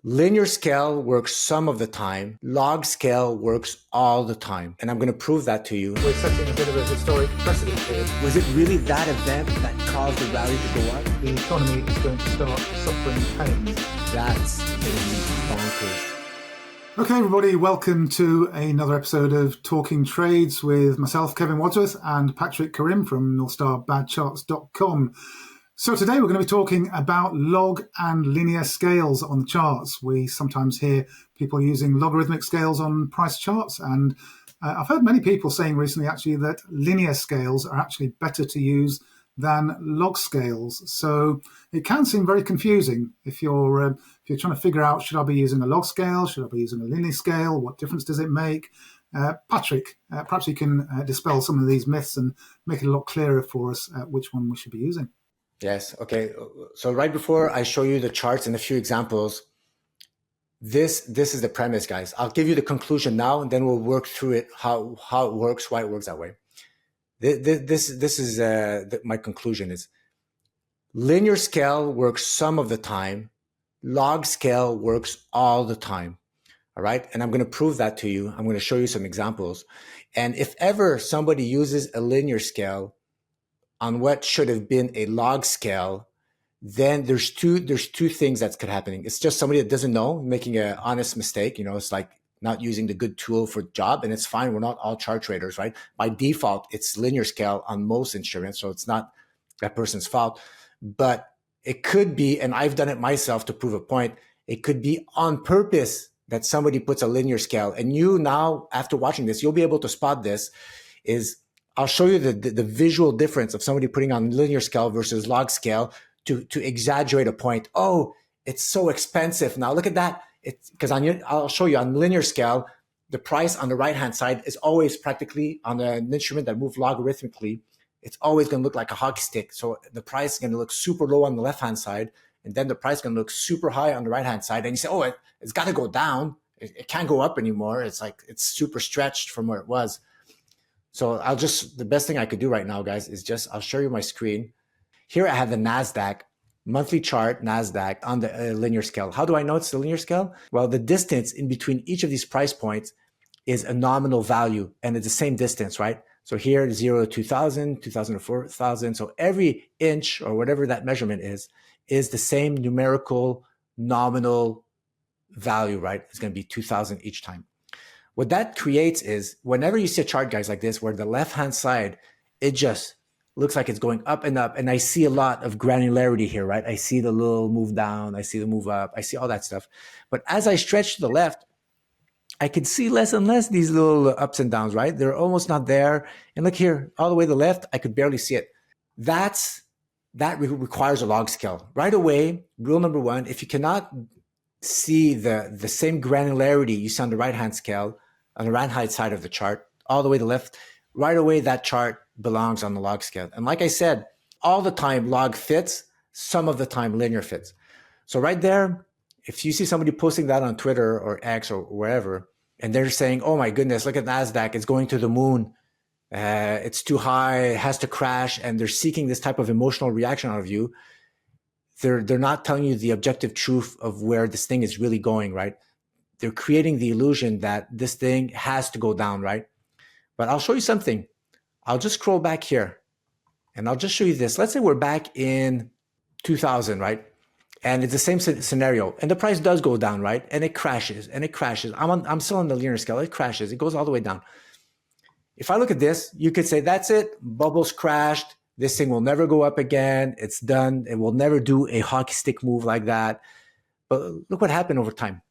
Linear scale works some of the time. Log scale works all the time. And I'm going to prove that to you. We're setting a bit of a historic precedent here. Was it really that event that caused the rally to go up? The economy is going to start suffering pain. That's going to be bonkers. Okay, everybody, welcome to another episode of Talking Trades with myself, Kevin Wadsworth, and Patrick Karim from Northstar Badcharts.com. So today we're going to be talking about log and linear scales on the charts. We sometimes hear people using logarithmic scales on price charts, and I've heard many people saying recently actually that linear scales are actually better to use than log scales. So it can seem very confusing if you're trying to figure out, should I be using a log scale? Should I be using a linear scale? What difference does it make? Patrick, perhaps you can dispel some of these myths and make it a lot clearer for us which one we should be using. Yes. Okay. So right before I show you the charts and a few examples, this is the premise, guys. I'll give you the conclusion now, and then we'll work through it, how it works, why it works that way. This is my conclusion is linear scale works some of the time. Log scale works all the time. All right. And I'm going to prove that to you. I'm going to show you some examples. And if ever somebody uses a linear scale on what should have been a log scale, then there's two things that could happen. It's just somebody that doesn't know, making an honest mistake. You know, it's like not using the good tool for the job, and it's fine. We're not all chart traders, right? By default, it's linear scale on most instruments, so it's not that person's fault. But it could be, and I've done it myself to prove a point, it could be on purpose that somebody puts a linear scale. And you now, after watching this, you'll be able to spot this. I'll show you the visual difference of somebody putting on linear scale versus log scale to exaggerate a point. Oh, it's so expensive. Now look at that. Because I'll show you on linear scale, the price on the right-hand side is always practically on an instrument that moves logarithmically. It's always going to look like a hockey stick. So the price is going to look super low on the left-hand side, and then the price is going to look super high on the right-hand side. And you say, oh, it's got to go down. It can't go up anymore. It's like it's super stretched from where it was. So the best thing I could do right now, guys, is I'll show you my screen. Here I have the NASDAQ, monthly chart NASDAQ on the linear scale. How do I know it's the linear scale? Well, the distance in between each of these price points is a nominal value, and it's the same distance, right? So here, 0 to 2,000, 2,000 to 4,000. So every inch or whatever that measurement is the same numerical nominal value, right? It's going to be 2,000 each time. What that creates is whenever you see a chart, guys, like this, where the left-hand side, it just looks like it's going up and up. And I see a lot of granularity here, right? I see the little move down. I see the move up. I see all that stuff. But as I stretch to the left, I can see less and less these little ups and downs, right? They're almost not there. And look here, all the way to the left, I could barely see it. That requires a log scale. Right away, rule number one, if you cannot see the same granularity you see on the right-hand scale, on the right-hand side of the chart, all the way to the left, right away that chart belongs on the log scale. And like I said, all the time log fits, some of the time linear fits. So right there, if you see somebody posting that on Twitter or X or wherever, and they're saying, oh my goodness, look at NASDAQ, it's going to the moon, it's too high, it has to crash, and they're seeking this type of emotional reaction out of you, they're not telling you the objective truth of where this thing is really going, right? They're creating the illusion that this thing has to go down, right? But I'll show you something. I'll just scroll back here and I'll just show you this. Let's say we're back in 2000, right? And it's the same scenario. And the price does go down, right? And it crashes and it crashes. I'm still on the linear scale. It crashes. It goes all the way down. If I look at this, you could say, that's it. Bubbles crashed. This thing will never go up again. It's done. It will never do a hockey stick move like that. But look what happened over time.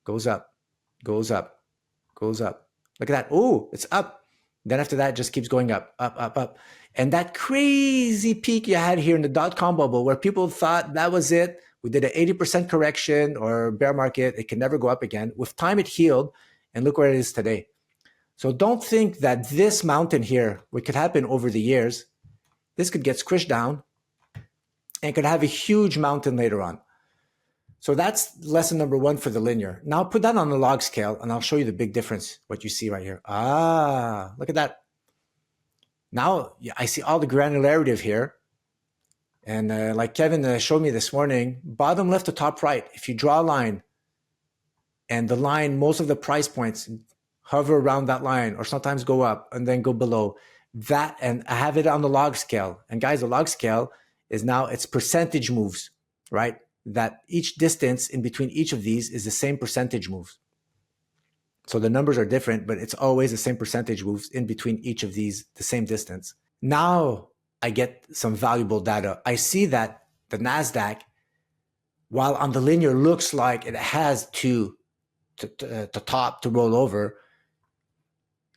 Goes up, goes up, goes up. Look at that. Oh, it's up. Then after that, it just keeps going up, up, up, up. And that crazy peak you had here in the dot-com bubble where people thought that was it. We did an 80% correction or bear market. It can never go up again. With time, it healed. And look where it is today. So don't think that this mountain here, what could happen over the years, this could get squished down and could have a huge mountain later on. So that's lesson number one for the linear. Now put that on the log scale and I'll show you the big difference, what you see right here. Ah, look at that. Now I see all the granularity of here. And like Kevin showed me this morning, bottom left to top right, if you draw a line and the line, most of the price points hover around that line or sometimes go up and then go below that. And I have it on the log scale. And guys, the log scale is now it's percentage moves, right? That each distance in between each of these is the same percentage moves. So the numbers are different, but it's always the same percentage moves in between each of these, the same distance. Now I get some valuable data. I see that the NASDAQ, while on the linear looks like it has to top to roll over,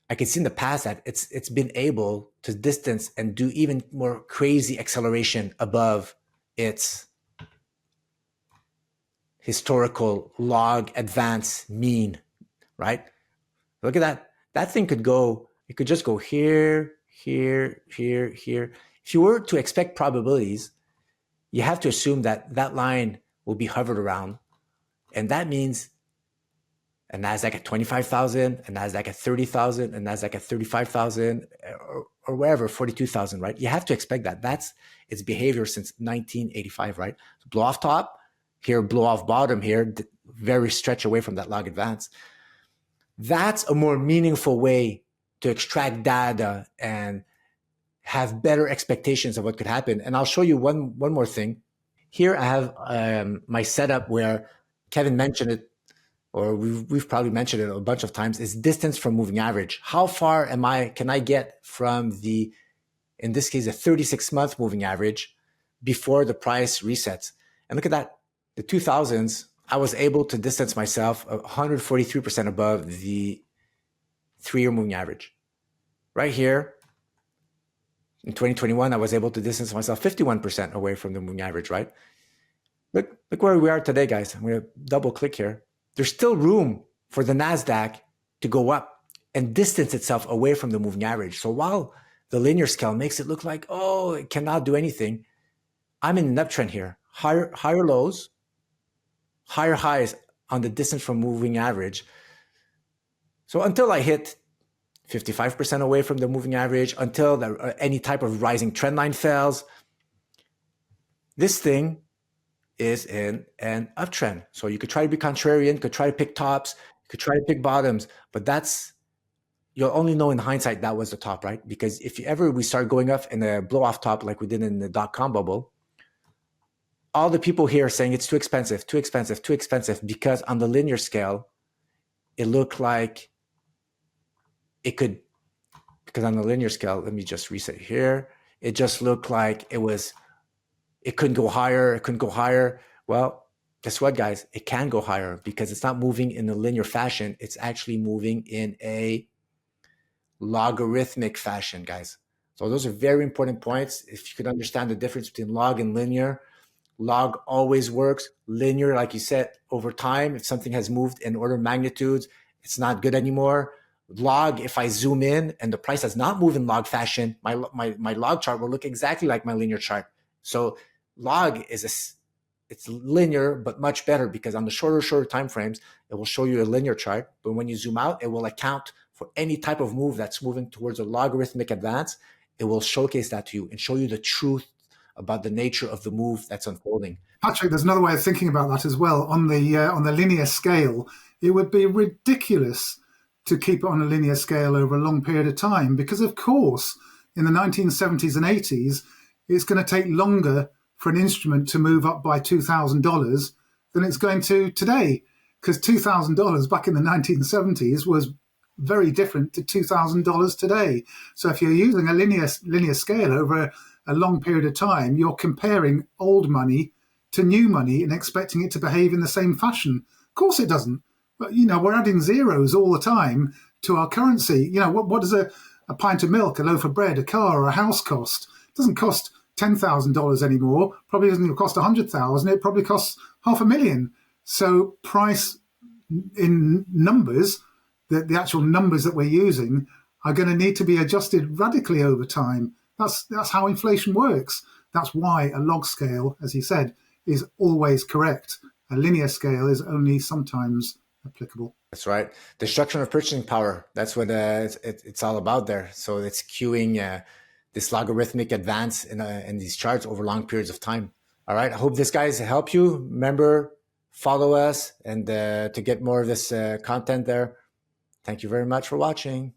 I can see in the past that it's been able to distance and do even more crazy acceleration above its historical log advance mean, right? Look at that. That thing could go, it could just go here, here, here, here. If you were to expect probabilities, you have to assume that that line will be hovered around. And that means a NASDAQ at 25,000, a NASDAQ at 30,000, a NASDAQ at 35,000, or wherever, 42,000, right? You have to expect that. That's its behavior since 1985, right? So blow off top, here, blow off bottom here, very stretch away from that log advance. That's a more meaningful way to extract data and have better expectations of what could happen. And I'll show you one more thing. Here I have my setup where Kevin mentioned it, or we've probably mentioned it a bunch of times, is distance from moving average. How far can I get from the, in this case, a 36-month moving average before the price resets? And look at that. The 2000s, I was able to distance myself 143% above the 3-year moving average. Right here, in 2021, I was able to distance myself 51% away from the moving average, right? Look where we are today, guys. I'm going to double click here. There's still room for the NASDAQ to go up and distance itself away from the moving average. So while the linear scale makes it look like, oh, it cannot do anything, I'm in an uptrend here. Higher lows, higher highs on the distance from moving average. So until I hit 55% away from the moving average, until any type of rising trend line fails, this thing is in an uptrend. So you could try to be contrarian, could try to pick tops, could try to pick bottoms, but you'll only know in hindsight that was the top, right? Because if we start going up in a blow off top like we did in the dot-com bubble, all the people here are saying it's too expensive, too expensive, too expensive, because on the linear scale, it looked like it could, because on the linear scale, let me just reset here. It just looked like it couldn't go higher. It couldn't go higher. Well, guess what, guys? It can go higher because it's not moving in a linear fashion. It's actually moving in a logarithmic fashion, guys. So those are very important points. If you could understand the difference between log and linear, log always works. Linear, like you said, over time, if something has moved in order of magnitudes, it's not good anymore. Log, if I zoom in and the price does not move in log fashion, my log chart will look exactly like my linear chart. So log it's linear, but much better because on the shorter time frames, it will show you a linear chart. But when you zoom out, it will account for any type of move that's moving towards a logarithmic advance. It will showcase that to you and show you the truth about the nature of the move that's unfolding. Patrick, there's another way of thinking about that as well. On the linear scale, it would be ridiculous to keep it on a linear scale over a long period of time because, of course, in the 1970s and 80s, it's going to take longer for an instrument to move up by $2,000 than it's going to today, because $2,000 back in the 1970s was very different to $2,000 today. So if you're using a linear scale over a long period of time, you're comparing old money to new money and expecting it to behave in the same fashion. Of course it doesn't. But, we're adding zeros all the time to our currency. What does a pint of milk, a loaf of bread, a car, or a house cost? It doesn't cost $10,000 anymore. Probably doesn't cost $100,000. It probably costs $500,000. So price in numbers, the actual numbers that we're using, are going to need to be adjusted radically over time. That's how inflation works. That's why a log scale, as he said, is always correct. A linear scale is only sometimes applicable. That's right. Destruction of purchasing power. That's what it's all about there. So it's cueing this logarithmic advance in these charts over long periods of time. All right. I hope this guys help you. Remember, follow us and to get more of this content there. Thank you very much for watching.